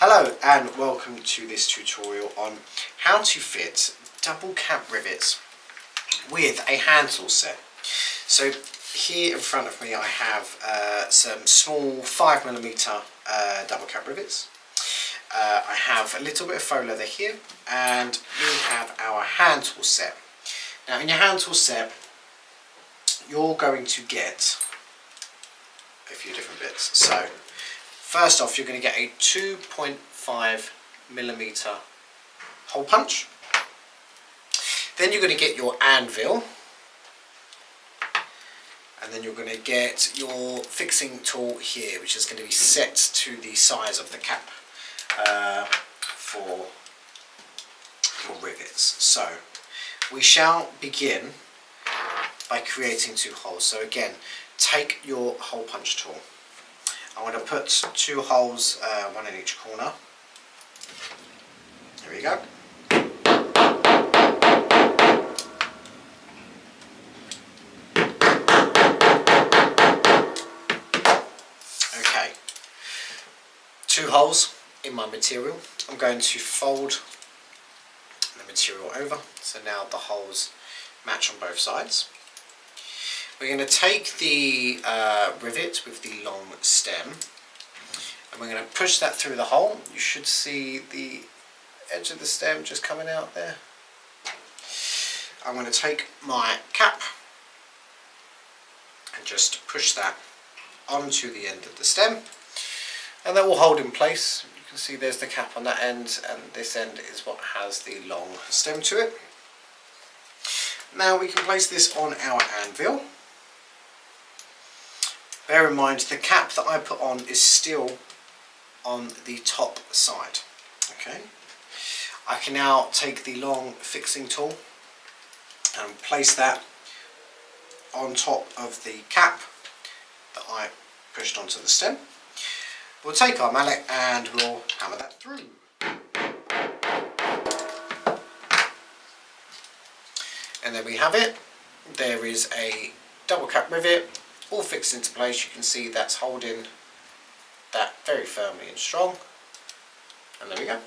Hello and welcome to this tutorial on how to fit double cap rivets with a hand tool set. So here in front of me I have some small 5mm double cap rivets. I have a little bit of faux leather here, and we have our hand tool set. Now in your hand tool set you're going to get a few different bits. So first off, you're going to get a 2.5mm hole punch. Then you're going to get your anvil, and then you're going to get your fixing tool here, which is going to be set to the size of the cap for your rivets. So we shall begin by creating two holes. So again, take your hole punch tool. I'm going to put two holes, one in each corner. There we go. Okay, two holes in my material. I'm going to fold the material over, so now the holes match on both sides. We're going to take the rivet with the long stem, and we're going to push that through the hole. You should see the edge of the stem just coming out there. I'm going to take my cap and just push that onto the end of the stem, and that will hold in place. You can see there's the cap on that end, and this end is what has the long stem to it. Now we can place this on our anvil. Bear in mind the cap that I put on is still on the top side. Okay, I can now take the long fixing tool and place that on top of the cap that I pushed onto the stem. We'll take our mallet and we'll hammer that through. And there we have it. There is a double cap rivet all fixed into place. You can see that's holding that very firmly and strong. And there we go.